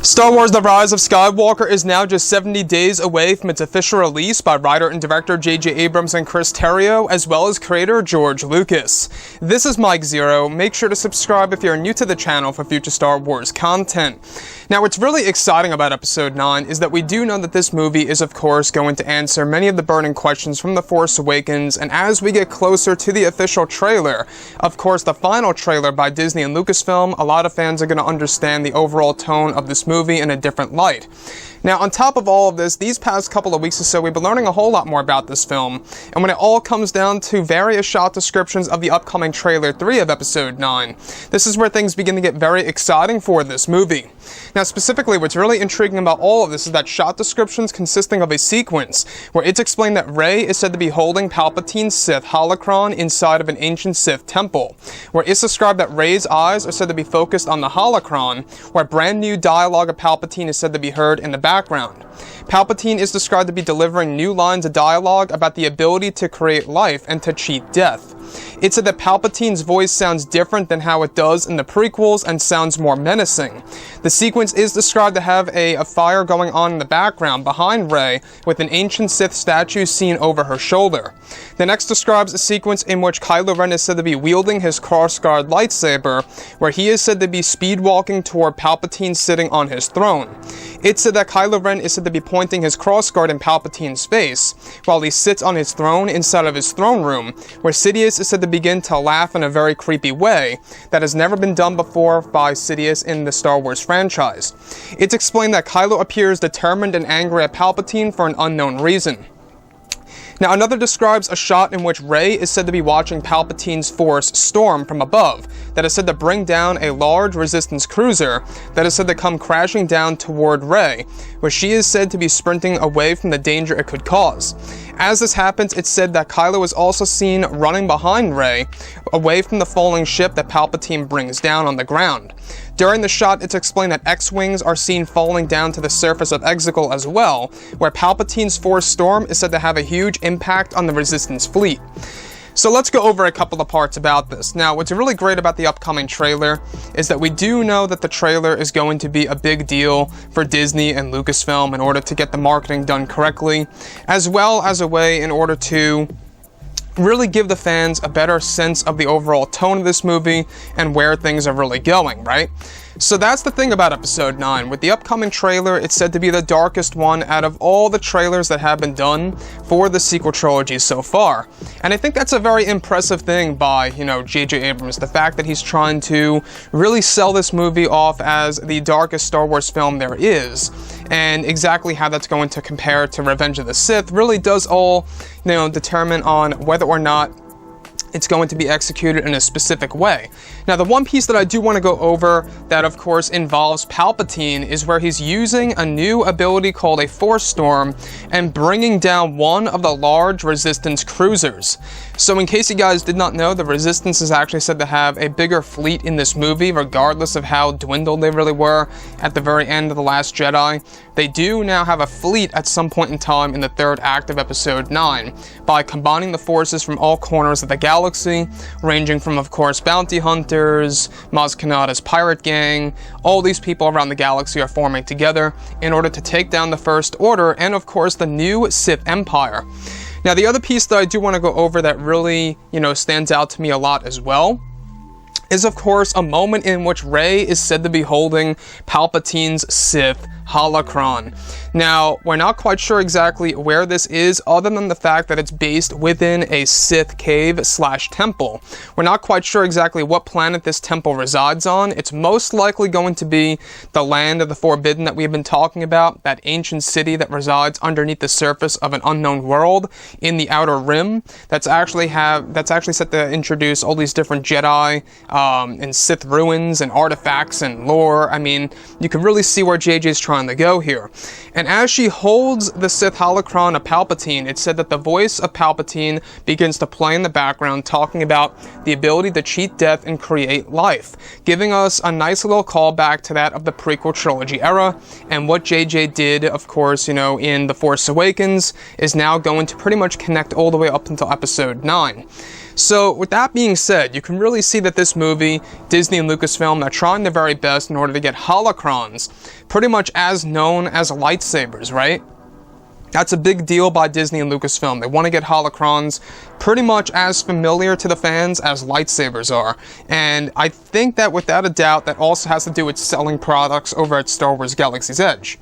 Star Wars The Rise of Skywalker is now just 70 days away from its official release by writer and director J.J. Abrams and Chris Terrio, as well as creator George Lucas. This is Mike Zero. Make sure to subscribe if you're new to the channel for future Star Wars content. Now, what's really exciting about Episode 9 is that we do know that this movie is, of course, going to answer many of the burning questions from The Force Awakens, and as we get closer to the official trailer, of course, the final trailer by Disney and Lucasfilm, a lot of fans are going to understand the overall tone of this movie in a different light. Now, on top of all of this, these past couple of weeks or so, we've been learning a whole lot more about this film, and when it all comes down to various shot descriptions of the upcoming Trailer 3 of Episode 9, this is where things begin to get very exciting for this movie. Now, specifically, what's really intriguing about all of this is that shot descriptions consisting of a sequence where it's explained that Rey is said to be holding Palpatine's Sith holocron inside of an ancient Sith temple, where it's described that Rey's eyes are said to be focused on the holocron, where brand new dialogue of Palpatine is said to be heard in the background. Palpatine is described to be delivering new lines of dialogue about the ability to create life and to cheat death. It's said that Palpatine's voice sounds different than how it does in the prequels and sounds more menacing. The sequence is described to have a fire going on in the background behind Rey, with an ancient Sith statue seen over her shoulder. The next describes a sequence in which Kylo Ren is said to be wielding his crossguard lightsaber, where he is said to be speedwalking toward Palpatine sitting on his throne. It's said that Kylo Ren is said to be pointing his crossguard in Palpatine's face, while he sits on his throne inside of his throne room, where Sidious is said to begin to laugh in a very creepy way that has never been done before by Sidious in the Star Wars franchise. It's explained that Kylo appears determined and angry at Palpatine for an unknown reason. Now, another describes a shot in which Rey is said to be watching Palpatine's Force storm from above, that is said to bring down a large Resistance cruiser that is said to come crashing down toward Rey, where she is said to be sprinting away from the danger it could cause. As this happens, it's said that Kylo is also seen running behind Rey, away from the falling ship that Palpatine brings down on the ground. During the shot, it's explained that X-Wings are seen falling down to the surface of Exegol as well, where Palpatine's Force storm is said to have a huge impact on the Resistance fleet. So let's go over a couple of parts about this. Now, what's really great about the upcoming trailer is that we do know that the trailer is going to be a big deal for Disney and Lucasfilm in order to get the marketing done correctly, as well as a way in order to really give the fans a better sense of the overall tone of this movie and where things are really going, right? So that's the thing about Episode 9. With the upcoming trailer, it's said to be the darkest one out of all the trailers that have been done for the sequel trilogy so far. And I think that's a very impressive thing by, J.J. Abrams, the fact that he's trying to really sell this movie off as the darkest Star Wars film there is. And exactly how that's going to compare to Revenge of the Sith really does all, determine on whether or not it's going to be executed in a specific way. Now, the one piece that I do want to go over that, of course, involves Palpatine is where he's using a new ability called a Force Storm and bringing down one of the large Resistance cruisers. So in case you guys did not know, the Resistance is actually said to have a bigger fleet in this movie, regardless of how dwindled they really were at the very end of The Last Jedi. They do now have a fleet at some point in time in the third act of Episode 9 by combining the forces from all corners of the galaxy, ranging from, of course, bounty hunters, Maz Kanata's pirate gang. All these people around the galaxy are forming together in order to take down the First Order and, of course, the new Sith Empire. Now, the other piece that I do want to go over that really, stands out to me a lot as well is, of course, a moment in which Rey is said to be holding Palpatine's Sith holocron. Now, we're not quite sure exactly where this is, other than the fact that it's based within a Sith cave/temple. We're not quite sure exactly what planet this temple resides on. It's most likely going to be the Land of the Forbidden that we've been talking about, that ancient city that resides underneath the surface of an unknown world in the Outer Rim. That's actually set to introduce all these different Jedi and Sith ruins and artifacts and lore. I mean, you can really see where JJ's trying to go here. And as she holds the Sith holocron of Palpatine, it's said that the voice of Palpatine begins to play in the background, talking about the ability to cheat death and create life, giving us a nice little callback to that of the prequel trilogy era. And what JJ did, of course, in The Force Awakens is now going to pretty much connect all the way up until Episode 9. So with that being said, you can really see that this movie, Disney and Lucasfilm, are trying their very best in order to get holocrons pretty much as known as lightsabers, right? That's a big deal by Disney and Lucasfilm. They want to get holocrons pretty much as familiar to the fans as lightsabers are. And I think that without a doubt, that also has to do with selling products over at Star Wars Galaxy's Edge.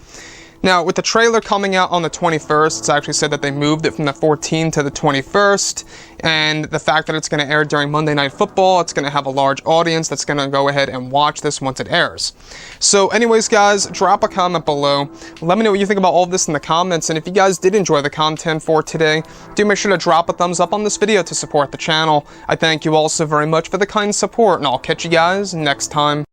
Now, with the trailer coming out on the 21st, it's actually said that they moved it from the 14th to the 21st, and the fact that it's going to air during Monday Night Football, it's going to have a large audience that's going to go ahead and watch this once it airs. So anyways, guys, drop a comment below. Let me know what you think about all of this in the comments, and if you guys did enjoy the content for today, do make sure to drop a thumbs up on this video to support the channel. I thank you all so very much for the kind support, and I'll catch you guys next time.